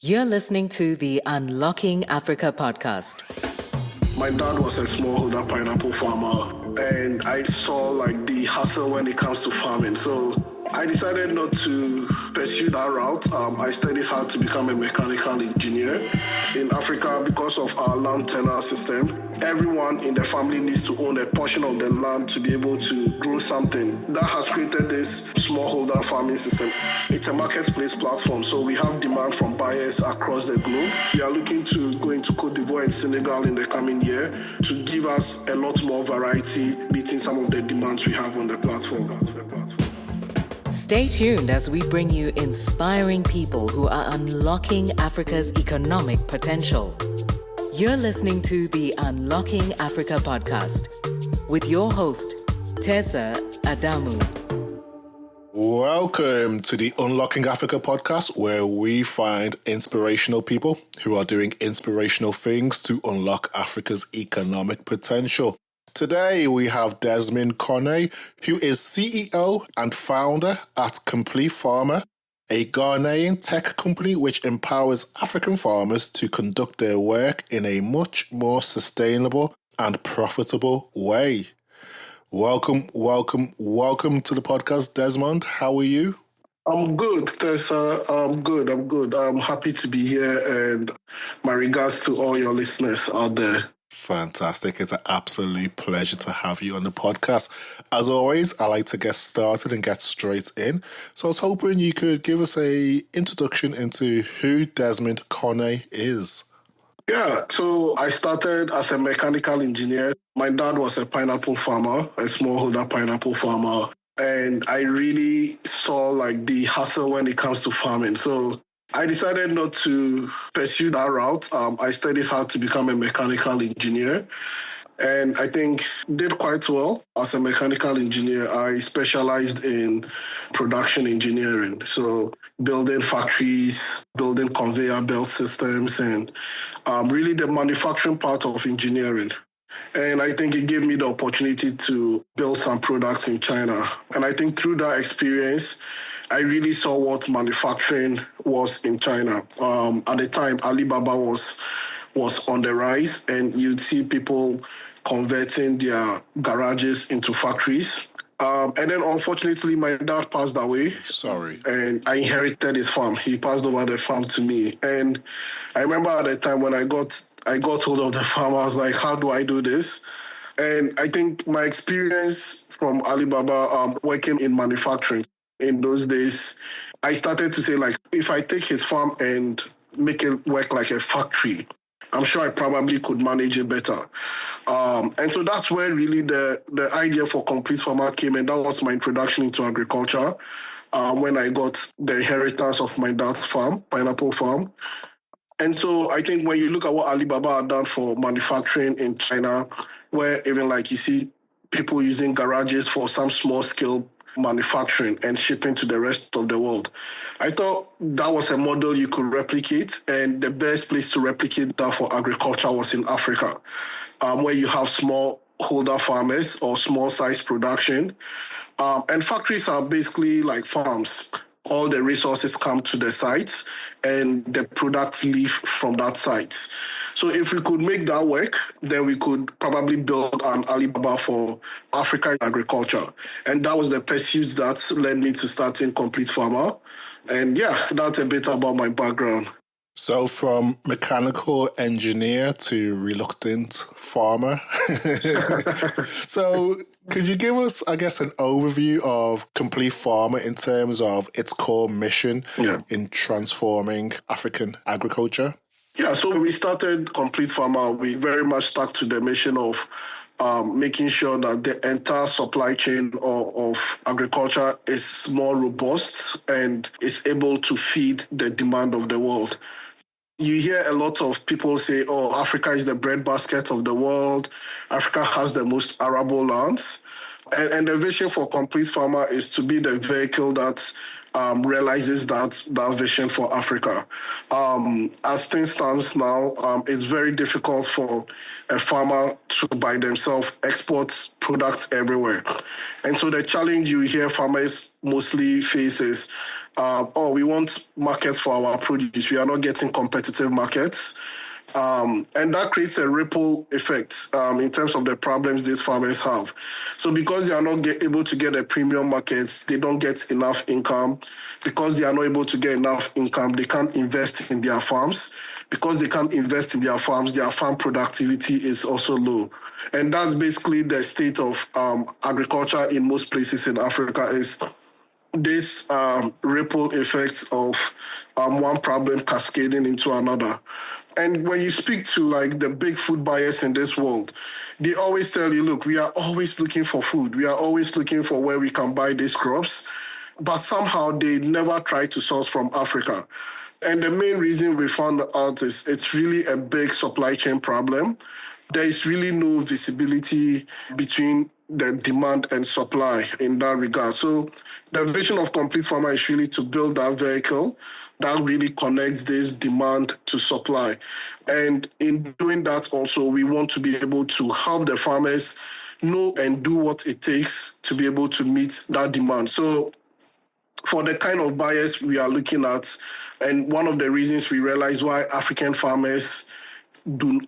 You're listening to the Unlocking Africa podcast. My dad was a smallholder pineapple farmer, and I saw like the hustle when it comes to farming. So I decided not to pursue that route. I studied how to become a mechanical engineer. In Africa, because of our land tenure system, everyone in the family needs to own a portion of the land to be able to grow something. That has created this smallholder farming system. It's a marketplace platform, so we have demand from buyers across the globe. We are looking to go into Cote d'Ivoire and Senegal in the coming year to give us a lot more variety, meeting some of the demands we have on the platform. Stay tuned as we bring you inspiring people who are unlocking Africa's economic potential. You're listening to the Unlocking Africa podcast with your host, Tessa Adamu. Welcome to the Unlocking Africa podcast, where we find inspirational people who are doing inspirational things to unlock Africa's economic potential. Today, we have Desmond Koney, who is CEO and founder at Complete Farmer, a Ghanaian tech company which empowers African farmers to conduct their work in a much more sustainable and profitable way. Welcome to the podcast, Desmond. How are you? I'm good, Tessa. I'm good. I'm happy to be here, and my regards to all your listeners out there. Fantastic. It's an absolute pleasure to have you on the podcast. As always, I like to get started and get straight in. So I was hoping you could give us an introduction into who Desmond Koney is. Yeah, so I started as a mechanical engineer. My dad was a pineapple farmer, a smallholder pineapple farmer, and I really saw like the hustle when it comes to farming. So I decided not to pursue that route. I studied how to become a mechanical engineer, and I think did quite well as a mechanical engineer. I specialized in production engineering, so building factories, building conveyor belt systems, and really the manufacturing part of engineering. And I think it gave me the opportunity to build some products in China. And I think through that experience, I really saw what manufacturing was in China. At the time, Alibaba was on the rise, and you'd see people converting their garages into factories. And then, unfortunately, my dad passed away. Sorry. And I inherited his farm. He passed over the farm to me. And I remember at the time when I got hold of the farm, I was like, how do I do this? And I think my experience from Alibaba working in manufacturing in those days, I started to say, like, if I take his farm and make it work like a factory, I'm sure I probably could manage it better. And so that's where really the idea for Complete Farmer came, and that was my introduction into agriculture when I got the inheritance of my dad's farm, pineapple farm. And so I think when you look at what Alibaba had done for manufacturing in China, where even like you see people using garages for some small scale manufacturing and shipping to the rest of the world, I thought that was a model you could replicate, and the best place to replicate that for agriculture was in Africa, where you have small holder farmers or small size production. And factories are basically like farms. All the resources come to the sites and the products leave from that site. So if we could make that work, then we could probably build an Alibaba for African agriculture. And that was the pursuit that led me to starting Complete Farmer. And yeah, that's a bit about my background. So from mechanical engineer to reluctant farmer. So could you give us, I guess, an overview of Complete Farmer in terms of its core mission in transforming African agriculture? Yeah, so when we started Complete Farmer, we very much stuck to the mission of making sure that the entire supply chain of agriculture is more robust and is able to feed the demand of the world. You hear a lot of people say, oh, Africa is the breadbasket of the world. Africa has the most arable lands. And the vision for Complete Farmer is to be the vehicle that realizes that vision for Africa. As things stands now, it's very difficult for a farmer to by themselves export products everywhere. And so the challenge you hear farmers mostly face is we want markets for our produce. We are not getting competitive markets. And that creates a ripple effect in terms of the problems these farmers have. So because they are not able to get a premium market, they don't get enough income. Because they are not able to get enough income, they can't invest in their farms. Because they can't invest in their farms, their farm productivity is also low. And that's basically the state of agriculture in most places in Africa is this ripple effect of one problem cascading into another. And when you speak to like the big food buyers in this world, they always tell you, look, we are always looking for food. We are always looking for where we can buy these crops. But somehow they never try to source from Africa. And the main reason we found out is it's really a big supply chain problem. There is really no visibility between the demand and supply in that regard. So the vision of Complete Farmer is really to build that vehicle that really connects this demand to supply. And in doing that also, we want to be able to help the farmers know and do what it takes to be able to meet that demand. So for the kind of buyers we are looking at, and one of the reasons we realize why African farmers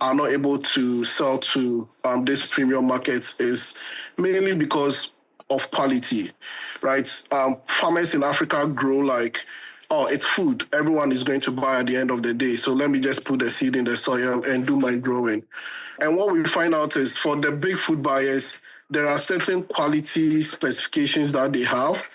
are not able to sell to these premium markets is mainly because of quality, right? Farmers in Africa grow like, oh, it's food. Everyone is going to buy at the end of the day. So let me just put the seed in the soil and do my growing. And what we find out is for the big food buyers, there are certain quality specifications that they have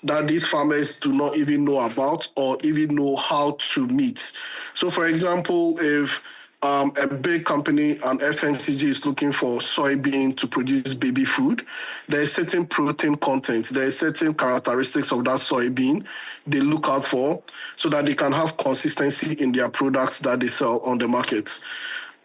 that these farmers do not even know about or even know how to meet. So, for example, if a big company, an FMCG, is looking for soybean to produce baby food, there's certain protein content, there's certain characteristics of that soybean they look out for so that they can have consistency in their products that they sell on the market.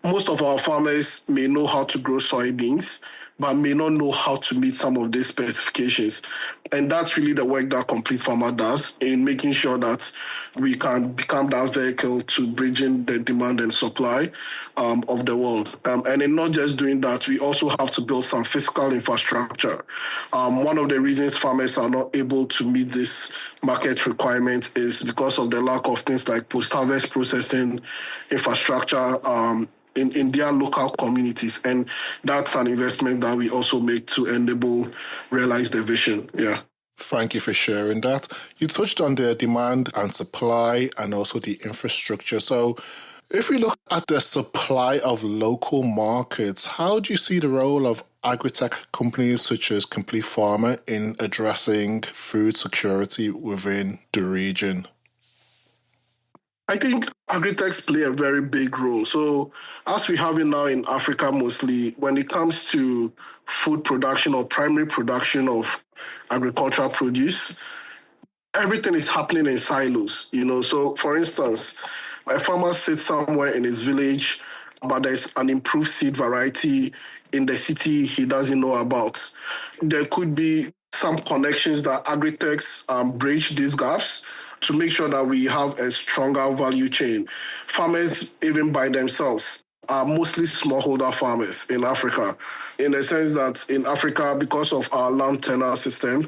Most of our farmers may know how to grow soybeans, but may not know how to meet some of these specifications. And that's really the work that Complete Farmer does in making sure that we can become that vehicle to bridging the demand and supply of the world. And in not just doing that, we also have to build some physical infrastructure. One of the reasons farmers are not able to meet this market requirement is because of the lack of things like post-harvest processing infrastructure, in their local communities. And that's an investment that we also make to enable realize the vision. Yeah. Thank you for sharing that. You touched on the demand and supply and also the infrastructure. So if we look at the supply of local markets, how do you see the role of agritech companies such as Complete Farmer in addressing food security within the region? I think agritechs play a very big role. So, as we have it now in Africa mostly, when it comes to food production or primary production of agricultural produce, everything is happening in silos, So, for instance, a farmer sits somewhere in his village, but there's an improved seed variety in the city he doesn't know about. There could be some connections that agritechs bridge these gaps to make sure that we have a stronger value chain. Farmers, even by themselves, are mostly smallholder farmers in Africa, in the sense that in Africa, because of our land tenure system,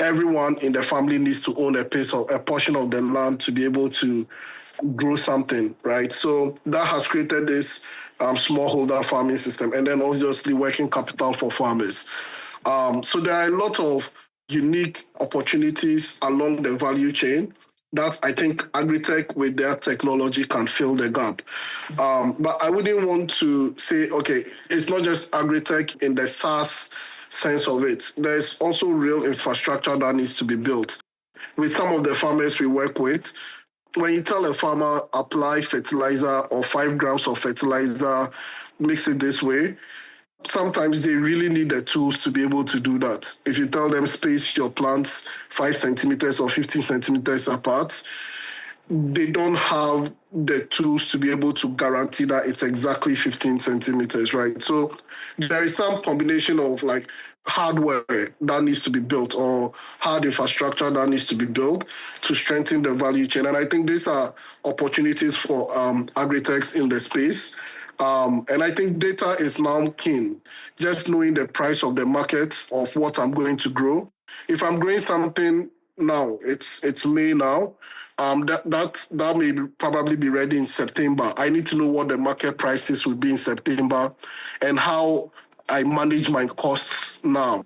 everyone in the family needs to own a portion of the land to be able to grow something, right? So that has created this smallholder farming system, and then obviously working capital for farmers. So there are a lot of unique opportunities along the value chain that I think agritech with their technology can fill the gap. But I wouldn't want to say, okay, it's not just agritech in the SaaS sense of it. There's also real infrastructure that needs to be built. With some of the farmers we work with, when you tell a farmer apply fertilizer or 5 grams of fertilizer, mix it this way, sometimes they really need the tools to be able to do that. If you tell them space your plants 5 centimeters or 15 centimeters apart, they don't have the tools to be able to guarantee that it's exactly 15 centimeters, right? So there is some combination of like hardware that needs to be built or hard infrastructure that needs to be built to strengthen the value chain. And I think these are opportunities for agritechs in the space. And I think data is now keen. Just knowing the price of the market of what I'm going to grow. If I'm growing something now. It's May now. That may probably be ready in September. I need to know what the market prices will be in September and how I manage my costs now,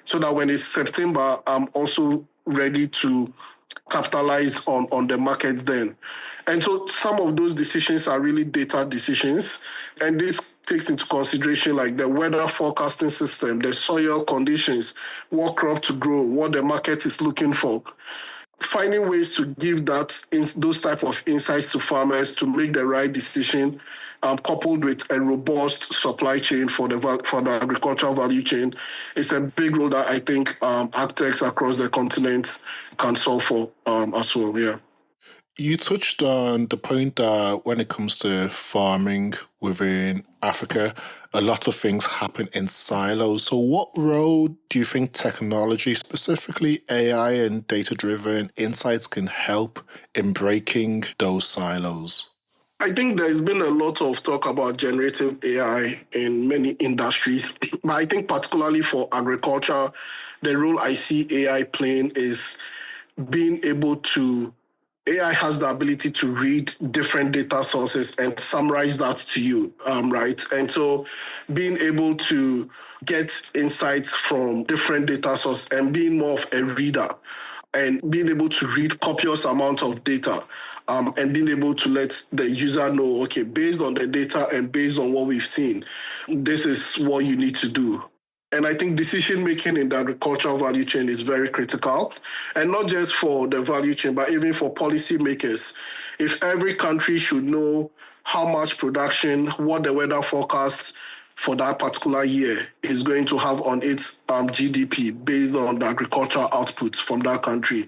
so that when it's September, I'm also ready to capitalize on the market then. And so some of those decisions are really data decisions. And this takes into consideration like the weather forecasting system, the soil conditions, what crop to grow, what the market is looking for. Finding ways to give those type of insights to farmers to make the right decision, coupled with a robust supply chain for the agricultural value chain, is a big role that I think agtechs across the continent can solve for as well. Yeah. You touched on the point that when it comes to farming within Africa, a lot of things happen in silos. So what role do you think technology, specifically AI and data-driven insights, can help in breaking those silos? I think there's been a lot of talk about generative AI in many industries, but I think particularly for agriculture, the role I see AI playing is being able to AI has the ability to read different data sources and summarize that to you, right? And so being able to get insights from different data sources and being more of a reader and being able to read copious amounts of data, and being able to let the user know, okay, based on the data and based on what we've seen, this is what you need to do. And I think decision making in the agricultural value chain is very critical, and not just for the value chain, but even for policymakers. If every country should know how much production, what the weather forecast for that particular year is going to have on its GDP based on the agricultural outputs from that country.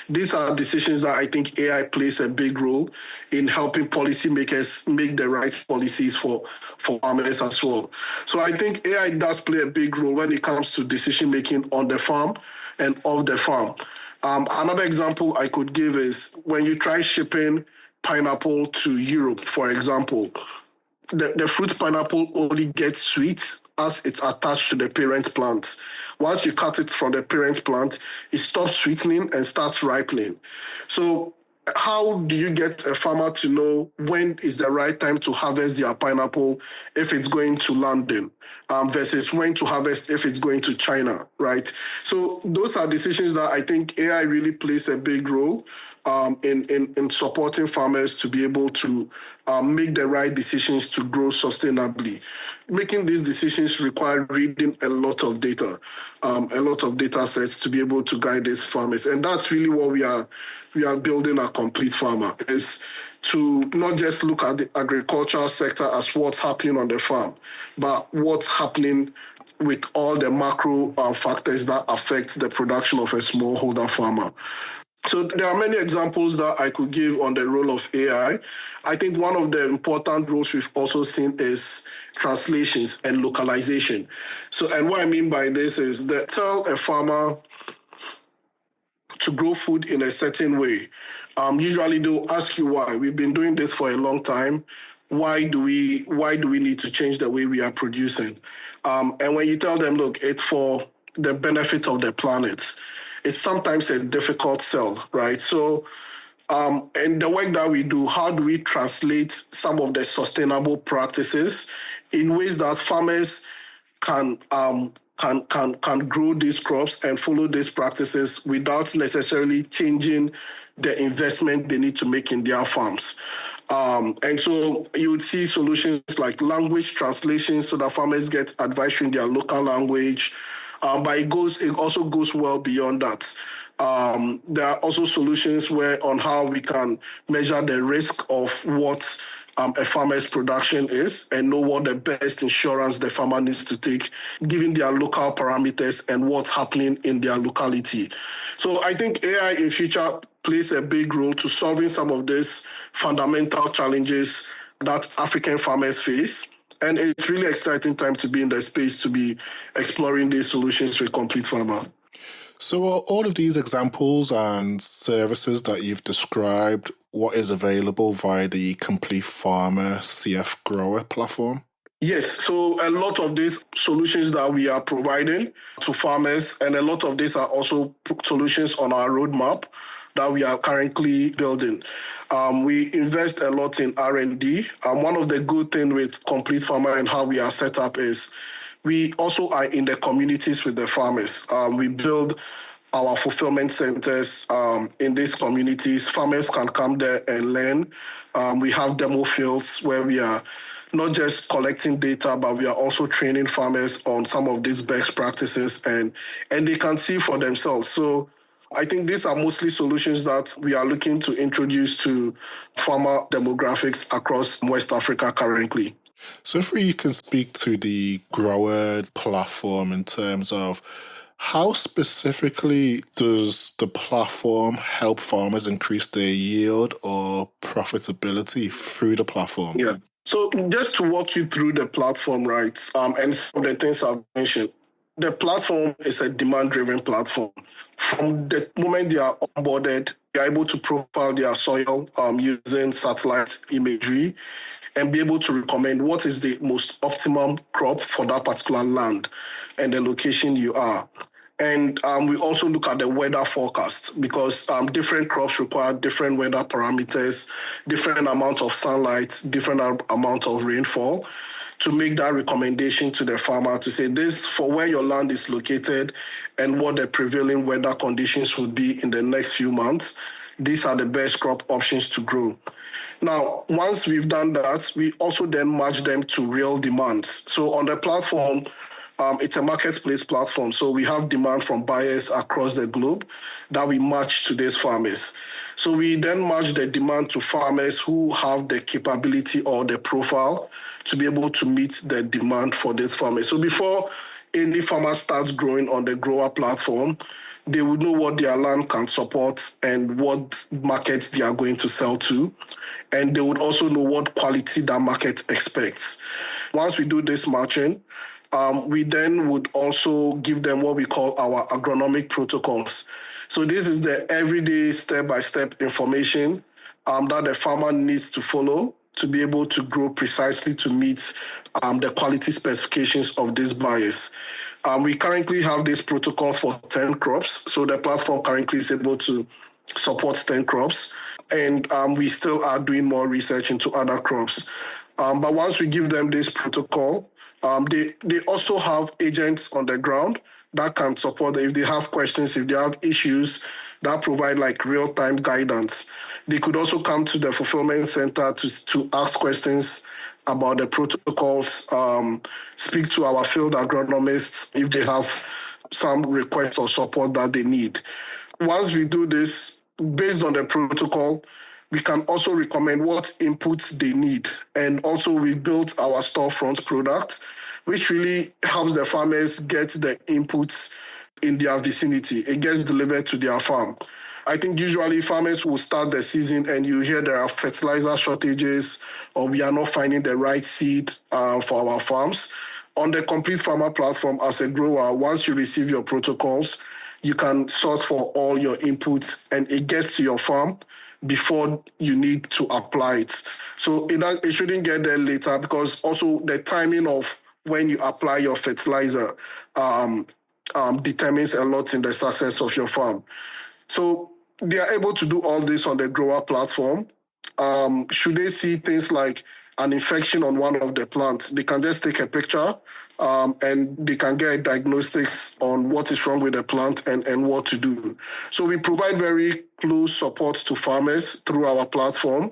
These are decisions that I think AI plays a big role in helping policymakers make the right policies for farmers as well. So I think AI does play a big role when it comes to decision making on the farm and off the farm. Another example I could give is when you try shipping pineapple to Europe, for example, the fruit pineapple only gets sweet as it's attached to the parent plant. Once you cut it from the parent plant, it stops sweetening and starts ripening. So how do you get a farmer to know when is the right time to harvest their pineapple if it's going to London, versus when to harvest if it's going to China, right? So those are decisions that I think AI really plays a big role in supporting farmers to be able to make the right decisions to grow sustainably. Making these decisions require reading a lot of data sets to be able to guide these farmers. And that's really what we are building a complete farmer, is to not just look at the agricultural sector as what's happening on the farm, but what's happening with all the macro factors that affect the production of a smallholder farmer. So there are many examples that I could give on the role of AI. I think one of the important roles we've also seen is translations and localization. So, and what I mean by this is that tell a farmer to grow food in a certain way. Usually they'll ask you why. We've been doing this for a long time. Why do we need to change the way we are producing? And when you tell them, look, it's for the benefit of the planet, it's sometimes a difficult sell, right? So in the work that we do, how do we translate some of the sustainable practices in ways that farmers can grow these crops and follow these practices without necessarily changing the investment they need to make in their farms? And so you would see solutions like language translation so that farmers get advice in their local language. But it also goes well beyond that. There are also solutions on how we can measure the risk of what a farmer's production is and know what the best insurance the farmer needs to take, given their local parameters and what's happening in their locality. So I think AI in future plays a big role to solving some of these fundamental challenges that African farmers face. And it's really exciting time to be in the space to be exploring these solutions with Complete Farmer. So are all of these examples and services that you've described what is available via the Complete Farmer CF Grower platform? Yes, so a lot of these solutions that we are providing to farmers, and a lot of these are also solutions on our roadmap that we are currently building. We invest a lot in R&D. One of the good things with Complete Farmer and how we are set up is we also are in the communities with the farmers. We build our fulfillment centers in these communities. Farmers can come there and learn. We have demo fields where we are not just collecting data, but we are also training farmers on some of these best practices, and they can see for themselves. So I think these are mostly solutions that we are looking to introduce to farmer demographics across West Africa currently. So if we can speak to the grower platform in terms of how specifically does the platform help farmers increase their yield or profitability through the platform? Yeah. So just to walk you through the platform, right, and some of the things I've mentioned, the platform is a demand-driven platform. From the moment they are onboarded, they are able to profile their soil using satellite imagery and be able to recommend what is the most optimum crop for that particular land and the location you are. And we also look at the weather forecast because different crops require different weather parameters, different amount of sunlight, different amount of rainfall to make that recommendation to the farmer to say this for where your land is located and what the prevailing weather conditions would be in the next few months. These are the best crop options to grow. Now, once we've done that, we also then match them to real demands. So on the platform, it's a marketplace platform. So we have demand from buyers across the globe that we match to these farmers. So we then match the demand to farmers who have the capability or the profile to be able to meet the demand for these farmers. So before any farmer starts growing on the grower platform, they would know what their land can support and what markets they are going to sell to. And they would also know what quality that market expects. Once we do this matching, we then would also give them what we call our agronomic protocols. So this is the everyday step-by-step information that the farmer needs to follow to be able to grow precisely to meet the quality specifications of these buyers. We currently have these protocols for 10 crops. So the platform currently is able to support 10 crops. And we still are doing more research into other crops. But once we give them this protocol, they also have agents on the ground that can support them. If they have questions, if they have issues, that provide like real-time guidance. They could also come to the fulfillment center to ask questions about the protocols, speak to our field agronomists if they have some requests or support that they need. Once we do this, based on the protocol, we can also recommend what inputs they need. And also we built our storefront product, which really helps the farmers get the inputs in their vicinity. It gets delivered to their farm. I think usually farmers will start the season and you hear there are fertilizer shortages or we are not finding the right seed for our farms. On the Complete Farmer platform, as a grower, once you receive your protocols, you can sort for all your inputs and it gets to your farm before you need to apply it. So it shouldn't get there later because also the timing of when you apply your fertilizer determines a lot in the success of your farm. So they are able to do all this on the grower platform. Should they see things like an infection on one of the plants, they can just take a picture and they can get diagnostics on what is wrong with the plant and what to do. So we provide very close support to farmers through our platform.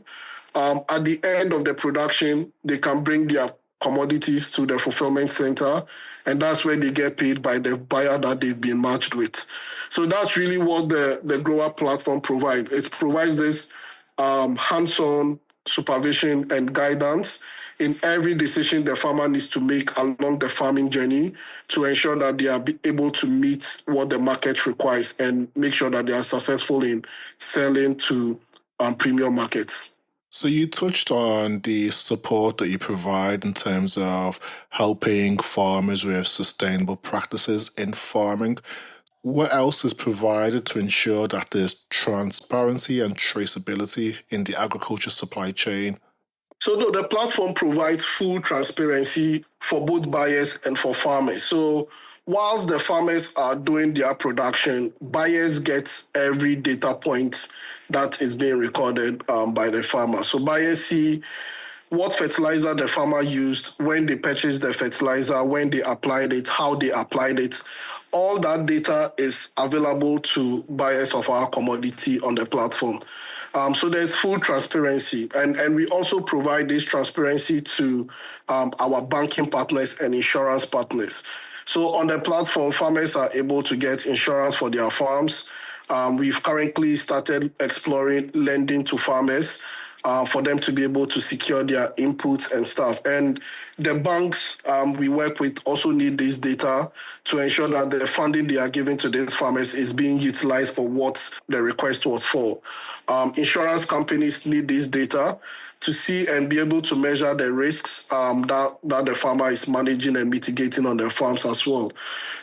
At the end of the production, they can bring their commodities to the fulfillment center, and that's where they get paid by the buyer that they've been matched with. So that's really what the grower platform provides. It provides this hands-on supervision and guidance in every decision the farmer needs to make along the farming journey to ensure that they are able to meet what the market requires and make sure that they are successful in selling to premium markets. So you touched on the support that you provide in terms of helping farmers with sustainable practices in farming. What else is provided to ensure that there's transparency and traceability in the agriculture supply chain? So no, the platform provides full transparency for both buyers and for farmers. So whilst the farmers are doing their production, buyers get every data point that is being recorded by the farmer. So buyers see what fertilizer the farmer used, when they purchased the fertilizer, when they applied it, how they applied it. All that data is available to buyers of our commodity on the platform. So there's full transparency. And we also provide this transparency to our banking partners and insurance partners. So on the platform, farmers are able to get insurance for their farms. We've currently started exploring lending to farmers for them to be able to secure their inputs and stuff. And the banks we work with also need this data to ensure that the funding they are giving to these farmers is being utilized for what the request was for. Insurance companies need this data to see and be able to measure the risks that the farmer is managing and mitigating on their farms as well.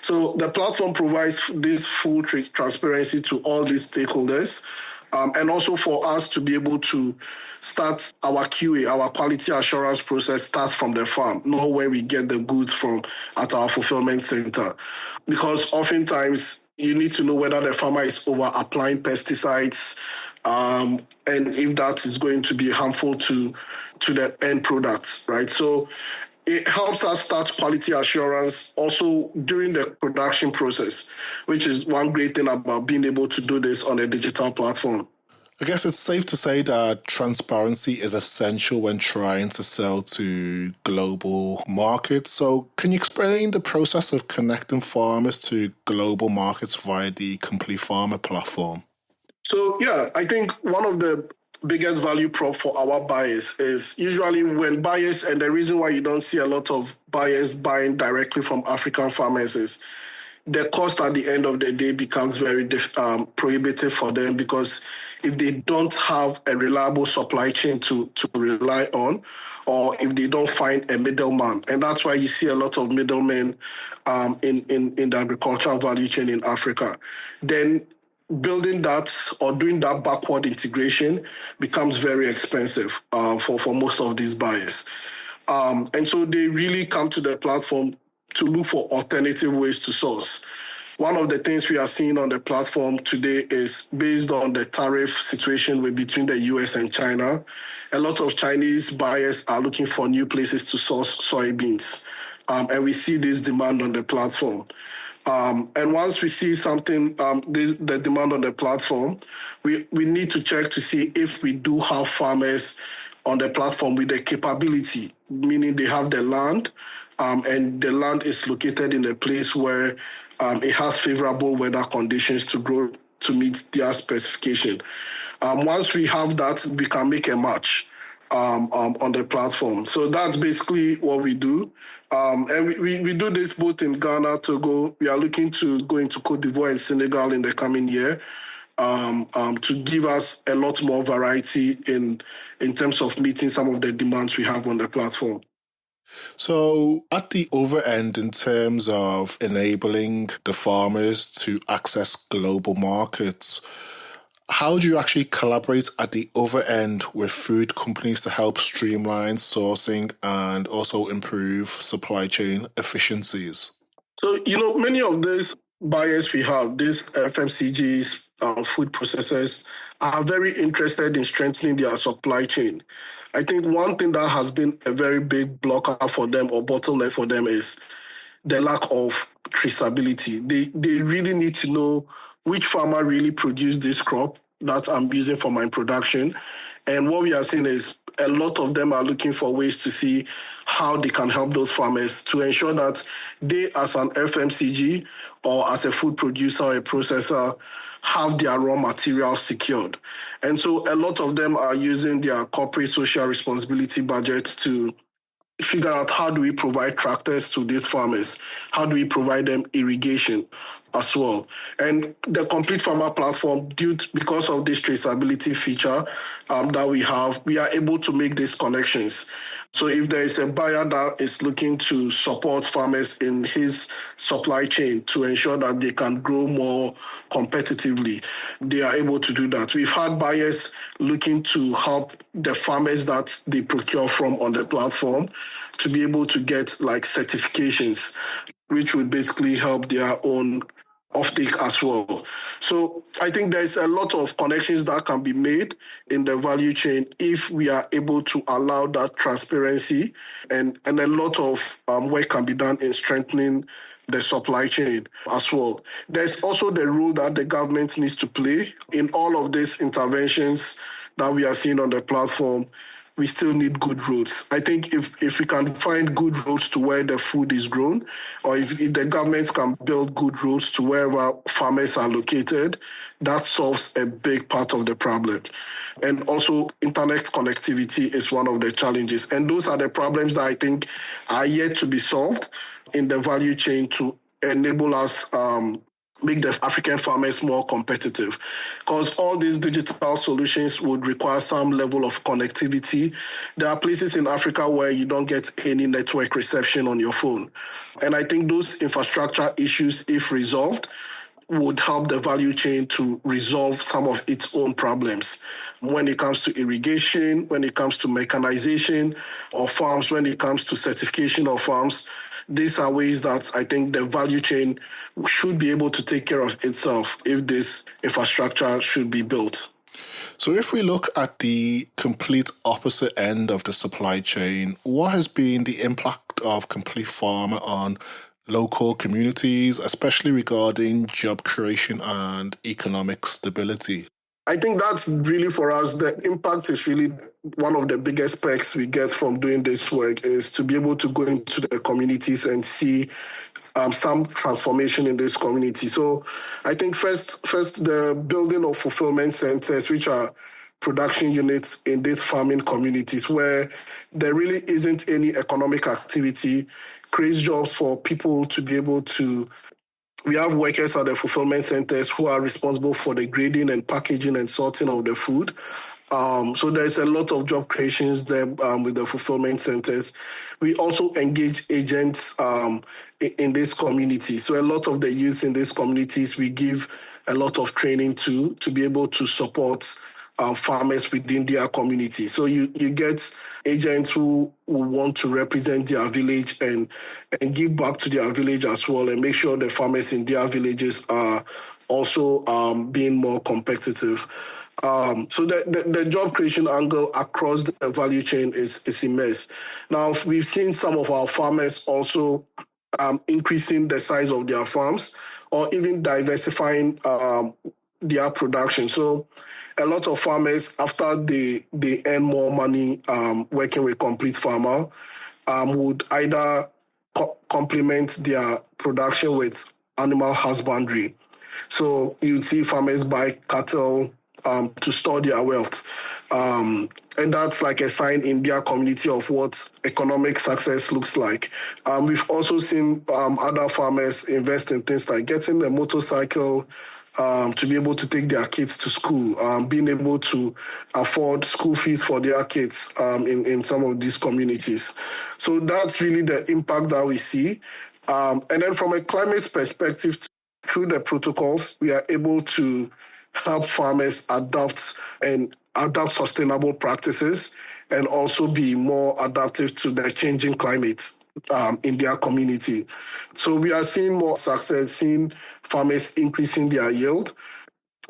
So the platform provides this full transparency to all these stakeholders. And also for us to be able to start our QA, our quality assurance process starts from the farm, not where we get the goods from at our fulfillment center. Because oftentimes you need to know whether the farmer is over applying pesticides, and if that is going to be harmful to the end product, right? So it helps us start quality assurance also during the production process, which is one great thing about being able to do this on a digital platform. I guess it's safe to say that transparency is essential when trying to sell to global markets. So, can you explain the process of connecting farmers to global markets via the Complete Farmer platform? So, yeah, I think one of the biggest value prop for our buyers is usually when buyers, and the reason why you don't see a lot of buyers buying directly from African farmers is the cost at the end of the day becomes very prohibitive for them, because if they don't have a reliable supply chain to rely on, or if they don't find a middleman, and that's why you see a lot of middlemen in the agricultural value chain in Africa, then building that or doing that backward integration becomes very expensive for most of these buyers. And so they really come to the platform to look for alternative ways to source. One of the things we are seeing on the platform today is based on the tariff situation between the US and China. A lot of Chinese buyers are looking for new places to source soybeans. And we see this demand on the platform. And once we see something, the demand on the platform, we need to check to see if we do have farmers on the platform with the capability, meaning they have the land, and the land is located in a place where it has favorable weather conditions to grow to meet their specification. Once we have that, we can make a match on the platform. So that's basically what we do. And we do this both in Ghana, Togo. We are looking to go into Cote d'Ivoire and Senegal in the coming year, to give us a lot more variety in terms of meeting some of the demands we have on the platform. So, at the over end, in terms of enabling the farmers to access global markets, how do you actually collaborate at the over end with food companies to help streamline sourcing and also improve supply chain efficiencies? So, many of these buyers we have, these FMCGs, food processors, are very interested in strengthening their supply chain. I think one thing that has been a very big blocker for them or bottleneck for them is the lack of traceability. They really need to know which farmer really produced this crop that I'm using for my production. And what we are seeing is a lot of them are looking for ways to see how they can help those farmers to ensure that they, as an FMCG or as a food producer or a processor, have their raw materials secured. And so a lot of them are using their corporate social responsibility budget to figure out how do we provide tractors to these farmers? How do we provide them irrigation as well? And the Complete Farmer platform, because of this traceability feature that we have, we are able to make these connections. So if there is a buyer that is looking to support farmers in his supply chain to ensure that they can grow more competitively, they are able to do that. We've had buyers looking to help the farmers that they procure from on the platform to be able to get like certifications, which would basically help their own offtake as well. So I think there's a lot of connections that can be made in the value chain if we are able to allow that transparency, and a lot of work can be done in strengthening the supply chain as well. There's also the role that the government needs to play in all of these interventions that we are seeing on the platform. We still need good roads. I think if we can find good roads to where the food is grown, or if the government can build good roads to wherever farmers are located, that solves a big part of the problem. And also, internet connectivity is one of the challenges. And those are the problems that I think are yet to be solved in the value chain to enable us make the African farmers more competitive. Because all these digital solutions would require some level of connectivity. There are places in Africa where you don't get any network reception on your phone. And I think those infrastructure issues, if resolved, would help the value chain to resolve some of its own problems when it comes to irrigation, when it comes to mechanization of farms, when it comes to certification of farms. These are ways that I think the value chain should be able to take care of itself if this infrastructure should be built. So if we look at the complete opposite end of the supply chain, what has been the impact of Complete Farmer on local communities, especially regarding job creation and economic stability? I think that's really for us, the impact is really one of the biggest perks we get from doing this work is to be able to go into the communities and see some transformation in this community. So I think first the building of fulfillment centers, which are production units in these farming communities where there really isn't any economic activity, creates jobs for people to be able to. We have workers at the fulfillment centers who are responsible for the grading and packaging and sorting of the food. So there's a lot of job creations there with the fulfillment centers. We also engage agents in this community. So a lot of the youth in these communities, we give a lot of training to be able to support farmers within their community. So you get agents who want to represent their village and give back to their village as well and make sure the farmers in their villages are also being more competitive. So the job creation angle across the value chain is immense. Now, we've seen some of our farmers also increasing the size of their farms or even diversifying their production. So a lot of farmers, after they earn more money working with Complete Farmer, would either complement their production with animal husbandry. So you see farmers buy cattle to store their wealth. And that's like a sign in their community of what economic success looks like. We've also seen other farmers invest in things like getting a motorcycle to be able to take their kids to school, being able to afford school fees for their kids in some of these communities. So that's really the impact that we see. And then from a climate perspective, through the protocols, we are able to help farmers adopt sustainable practices and also be more adaptive to the changing climate in their community. So we are seeing more success, seeing farmers increasing their yield.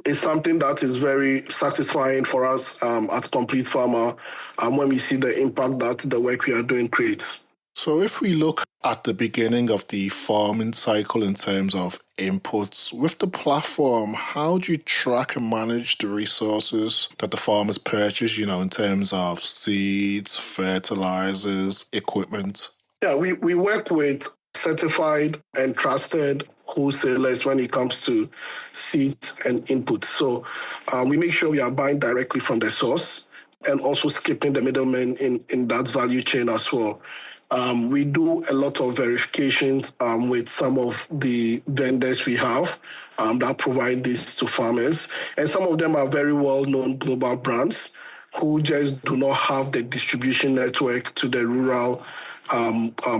It's something that is very satisfying for us at Complete Farmer when we see the impact that the work we are doing creates. So if we look at the beginning of the farming cycle in terms of inputs, with the platform, how do you track and manage the resources that the farmers purchase, in terms of seeds, fertilizers, equipment? Yeah, we work with certified and trusted wholesalers when it comes to seeds and inputs. So we make sure we are buying directly from the source and also skipping the middleman in that value chain as well. We do a lot of verifications with some of the vendors we have that provide this to farmers. And some of them are very well-known global brands. who just do not have the distribution network to the rural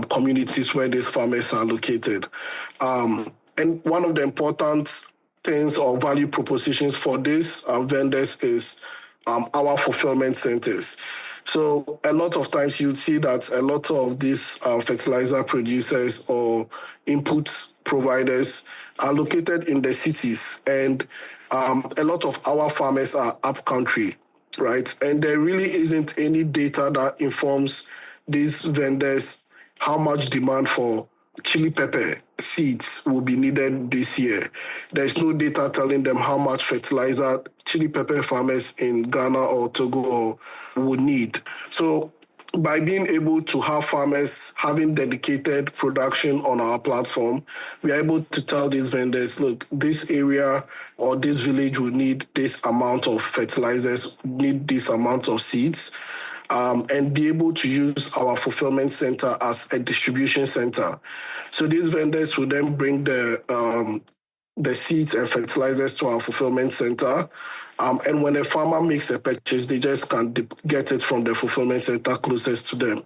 communities where these farmers are located. And one of the important things or value propositions for these vendors is our fulfillment centers. So a lot of times you'd see that a lot of these fertilizer producers or input providers are located in the cities, and a lot of our farmers are up country, right? And there really isn't any data that informs these vendors how much demand for chili pepper seeds will be needed this year. There's no data telling them how much fertilizer chili pepper farmers in Ghana or Togo would need. So by being able to have farmers having dedicated production on our platform, we are able to tell these vendors, look, this area or this village will need this amount of fertilizers, need this amount of seeds. And be able to use our fulfillment center as a distribution center. So these vendors will then bring the seeds and fertilizers to our fulfillment center. And when a farmer makes a purchase, they just can get it from the fulfillment center closest to them.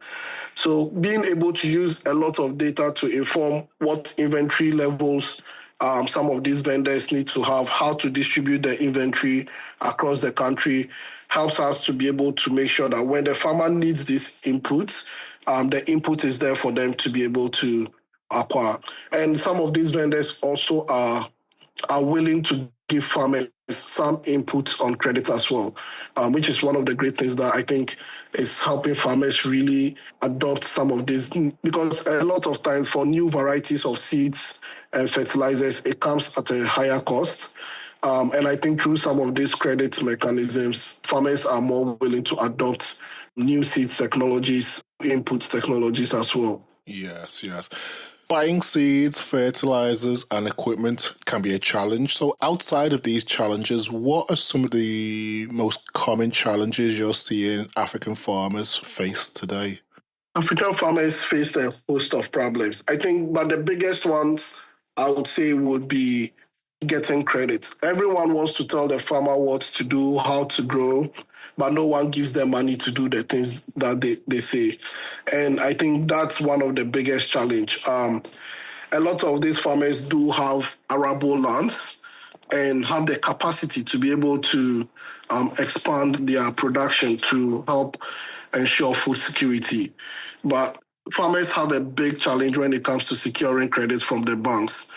So being able to use a lot of data to inform what inventory levels some of these vendors need to have, how to distribute the inventory across the country, helps us to be able to make sure that when the farmer needs these inputs, the input is there for them to be able to acquire. And some of these vendors also are willing to give farmers some input on credit as well, which is one of the great things that I think is helping farmers really adopt some of this. Because a lot of times for new varieties of seeds and fertilizers, it comes at a higher cost. And I think through some of these credit mechanisms, farmers are more willing to adopt new seeds technologies, input technologies as well. Yes, yes. Buying seeds, fertilizers, and equipment can be a challenge. So, outside of these challenges, what are some of the most common challenges you're seeing African farmers face today? African farmers face a host of problems. I think, but the biggest ones I would say would be getting credit. Everyone wants to tell the farmer what to do, how to grow, but no one gives them money to do the things that they say. And I think that's one of the biggest challenge. A lot of these farmers do have arable lands and have the capacity to be able to expand their production to help ensure food security. But farmers have a big challenge when it comes to securing credit from the banks.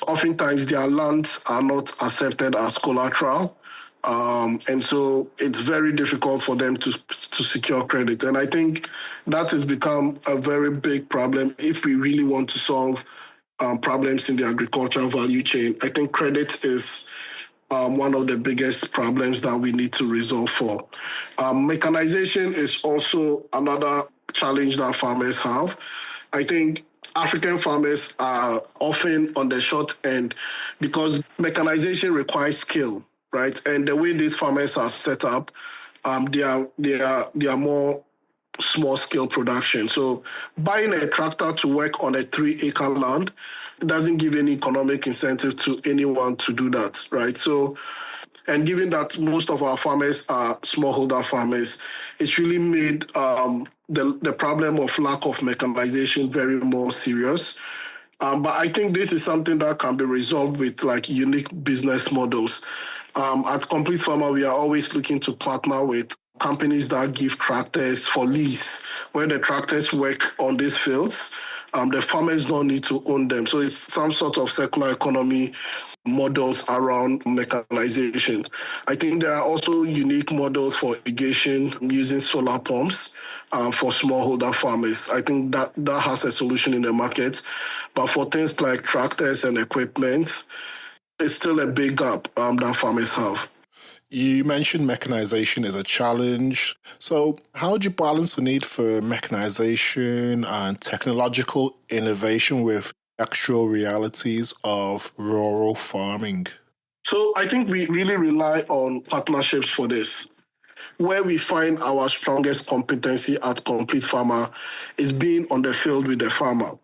Oftentimes, their lands are not accepted as collateral. And so it's very difficult for them to secure credit. And I think that has become a very big problem if we really want to solve problems in the agricultural value chain. I think credit is one of the biggest problems that we need to resolve for. Mechanization is also another challenge that farmers have. I think African farmers are often on the short end because mechanization requires skill, right? And the way these farmers are set up, they are more small scale production. So buying a tractor to work on a 3-acre land doesn't give any economic incentive to anyone to do that, right? So, and given that most of our farmers are smallholder farmers, it's really made the problem of lack of mechanization very more serious. But I think this is something that can be resolved with like unique business models. At Complete Farmer, we are always looking to partner with companies that give tractors for lease, where the tractors work on these fields. The farmers don't need to own them. So it's some sort of circular economy models around mechanization. I think there are also unique models for irrigation using solar pumps for smallholder farmers. I think that has a solution in the market. But for things like tractors and equipment, it's still a big gap that farmers have. You mentioned mechanization is a challenge. So, how do you balance the need for mechanization and technological innovation with actual realities of rural farming? So I think we really rely on partnerships for this. where we find our strongest competency at Complete Farmer is being on the field with the farmer,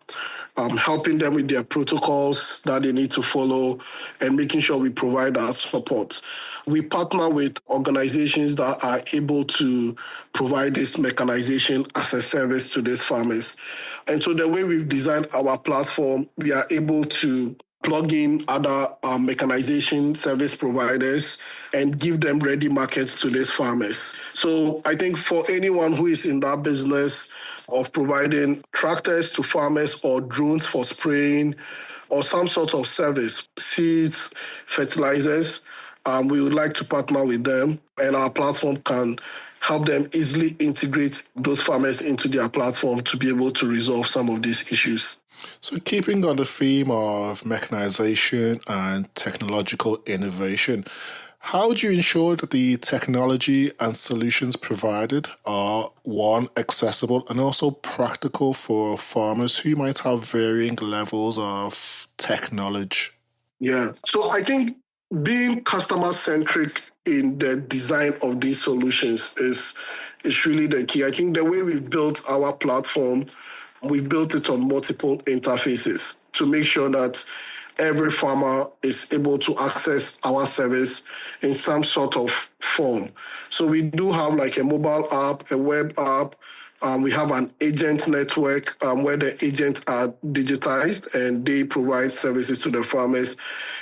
helping them with their protocols that they need to follow and making sure we provide our support. We partner with organizations that are able to provide this mechanization as a service to these farmers. And so the way we've designed our platform, we are able to plug in other mechanization service providers and give them ready markets to these farmers. So I think for anyone who is in that business of providing tractors to farmers or drones for spraying or some sort of service, seeds, fertilizers, we would like to partner with them, and our platform can help them easily integrate those farmers into their platform to be able to resolve some of these issues. So, keeping on the theme of mechanization and technological innovation, how do you ensure that the technology and solutions provided are, one, accessible and also practical for farmers who might have varying levels of tech knowledge? Yeah. So I think being customer centric in the design of these solutions is really the key. I think the way we've built our platform, we built it on multiple interfaces to make sure that every farmer is able to access our service in some sort of form. So we do have like a mobile app, a web app. We have an agent network where the agents are digitized and they provide services to the farmers.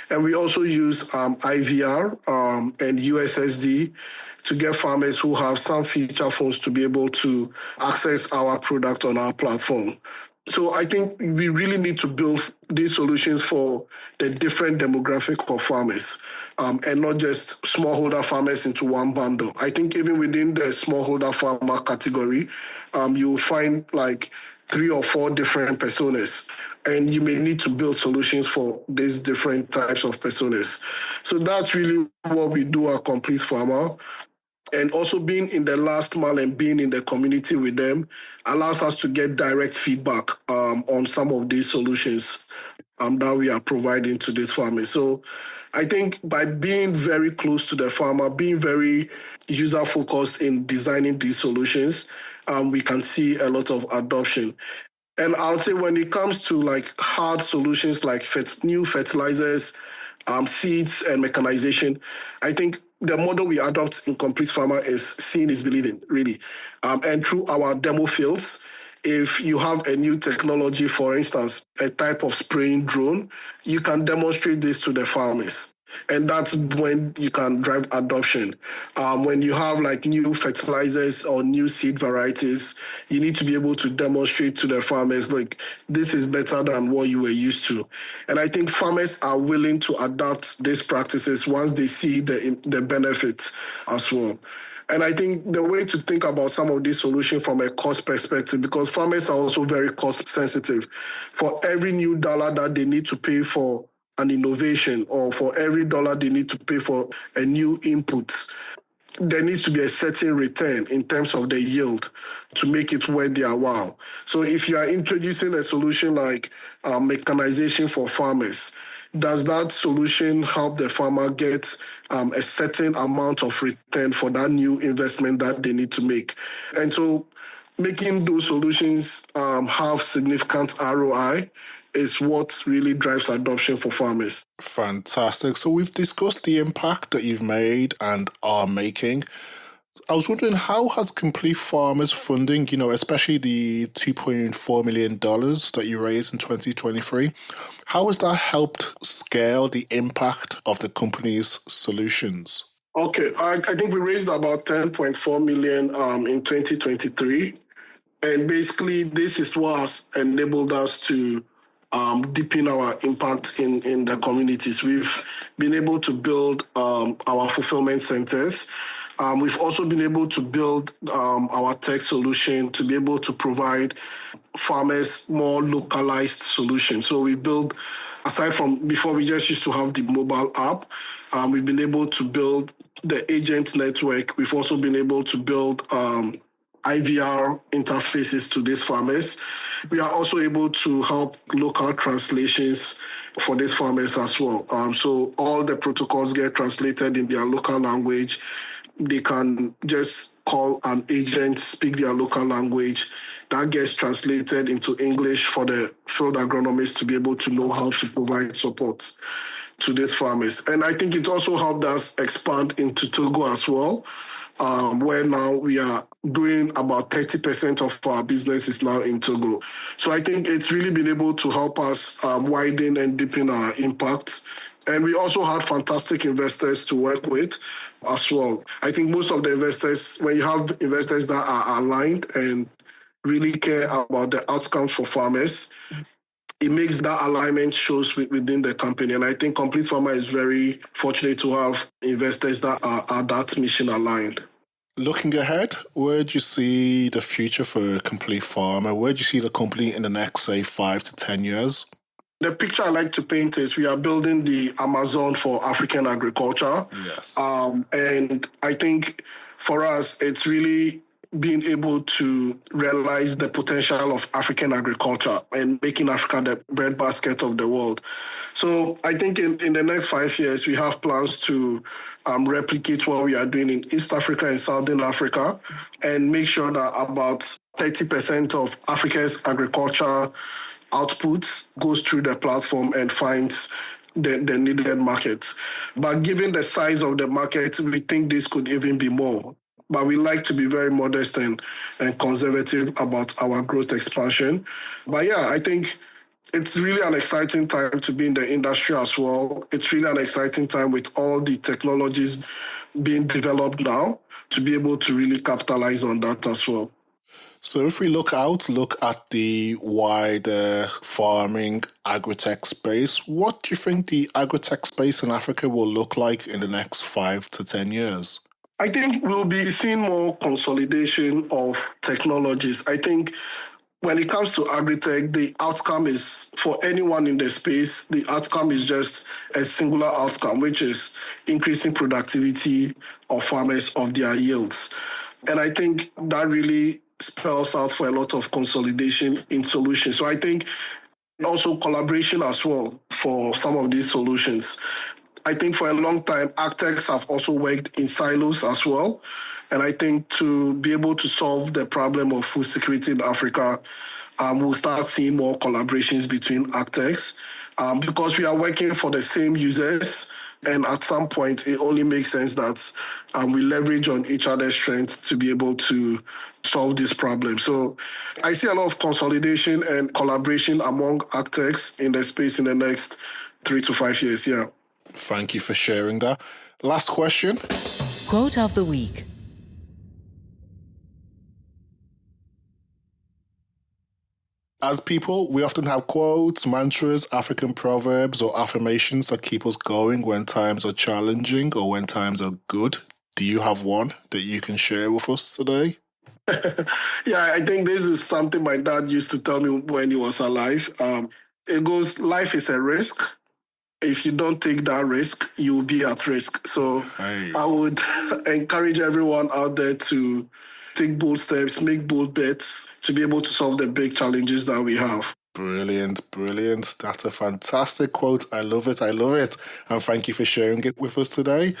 And we also use IVR and USSD to get farmers who have some feature phones to be able to access our product on our platform. So I think we really need to build these solutions for the different demographic of farmers and not just smallholder farmers into one bundle. I think even within the smallholder farmer category, you'll find like 3 or 4 different personas, and you may need to build solutions for these different types of personas. So that's really what we do at Complete Farmer. And also being in the last mile and being in the community with them allows us to get direct feedback on some of these solutions that we are providing to this farmer. So I think by being very close to the farmer, being very user-focused in designing these solutions, we can see a lot of adoption. And I would say when it comes to like hard solutions like new fertilizers, seeds and mechanization, I think the model we adopt in Complete Farmer is seeing is believing, really. And through our demo fields, if you have a new technology, for instance, a type of spraying drone, you can demonstrate this to the farmers. And that's when you can drive adoption. When you have like new fertilizers or new seed varieties, you need to be able to demonstrate to the farmers, like, this is better than what you were used to. And I think farmers are willing to adapt these practices once they see the benefits as well. And I think the way to think about some of these solutions from a cost perspective, because farmers are also very cost sensitive. For every new dollar that they need to pay for an innovation or for every dollar they need to pay for a new input, there needs to be a certain return in terms of the yield to make it worth their while. So if you are introducing a solution like mechanization for farmers, does that solution help the farmer get a certain amount of return for that new investment that they need to make? And so making those solutions have significant ROI is what really drives adoption for farmers. Fantastic. So we've discussed the impact that you've made and are making. I was wondering, how has Complete Farmers funding, especially the $2.4 million that you raised in 2023, how has that helped scale the impact of the company's solutions? Okay, I think we raised about 10.4 million in 2023. And basically, this is what has enabled us to deepen our impact in the communities. We've been able to build our fulfillment centers. We've also been able to build our tech solution to be able to provide farmers more localized solutions. So we build, aside from before we just used to have the mobile app, we've been able to build the agent network. We've also been able to build IVR interfaces to these farmers. We are also able to help local translations for these farmers as well. So all the protocols get translated in their local language. they can just call an agent, speak their local language. That gets translated into English for the field agronomists to be able to know how to provide support to these farmers. And I think it also helped us expand into Togo as well, where now we are doing about 30% of our business is now in Togo. So I think it's really been able to help us widen and deepen our impact. And we also had fantastic investors to work with as well. I think most of the investors, when you have investors that are aligned and really care about the outcomes for farmers, it makes that alignment shows within the company. And I think Complete Farmer is very fortunate to have investors that are that mission aligned. Looking ahead, where do you see the future for Complete Farmer? Where do you see the company in the next, say, 5 to 10 years? The picture I like to paint is we are building the Amazon for African agriculture. Yes. And I think for us, it's really being able to realize the potential of African agriculture and making Africa the breadbasket of the world. So I think in the next 5 years, we have plans to replicate what we are doing in East Africa and Southern Africa and make sure that about 30% of Africa's agriculture output goes through the platform and finds the needed markets. But given the size of the market, we think this could even be more. But we like to be very modest and conservative about our growth expansion. But yeah, I think it's really an exciting time to be in the industry as well. It's really an exciting time with all the technologies being developed now to be able to really capitalize on that as well. So if we look at the wider farming agritech space, what do you think the agritech space in Africa will look like in the next 5 to 10 years? I think we'll be seeing more consolidation of technologies. I think when it comes to agritech, the outcome is, for anyone in the space, the outcome is just a singular outcome, which is increasing productivity of farmers of their yields. And I think that really spells out for a lot of consolidation in solutions. So I think also collaboration as well for some of these solutions. I think for a long time, agtechs have also worked in silos as well. And I think to be able to solve the problem of food security in Africa, we'll start seeing more collaborations between agtechs because we are working for the same users. And at some point, it only makes sense that we leverage on each other's strengths to be able to solve this problem. So I see a lot of consolidation and collaboration among agtechs in the space in the next 3 to 5 years, yeah. Thank you for sharing that. Last question. Quote of the week. As people, we often have quotes, mantras, African proverbs, or affirmations that keep us going when times are challenging or when times are good. Do you have one that you can share with us today? Yeah, I think this is something my dad used to tell me when he was alive. It goes, life is a risk. If you don't take that risk, you'll be at risk. So I would encourage everyone out there to take bold steps, make bold bets to be able to solve the big challenges that we have. Brilliant. That's a fantastic quote. I love it. And thank you for sharing it with us today.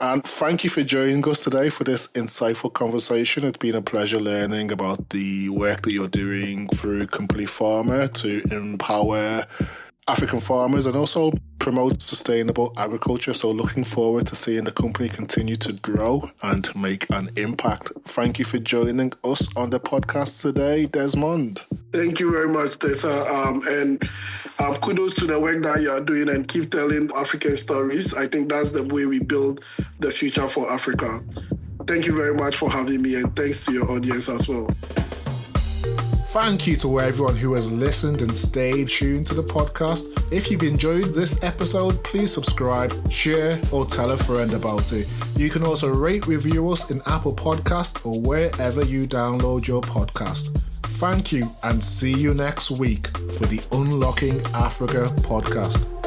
And thank you for joining us today for this insightful conversation. It's been a pleasure learning about the work that you're doing through Complete Farmer to empower African farmers and also promote sustainable agriculture. So looking forward to seeing the company continue to grow and make an impact. Thank you for joining us on the podcast today, Desmond. Thank you very much, Tessa. And kudos to the work that you are doing and keep telling African stories. I think that's the way we build the future for Africa. Thank you very much for having me, and thanks to your audience as well. Thank you to everyone who has listened and stayed tuned to the podcast. If you've enjoyed this episode, please subscribe, share, or tell a friend about it. You can also rate, review us in Apple Podcasts or wherever you download your podcast. Thank you, and see you next week for the Unlocking Africa podcast.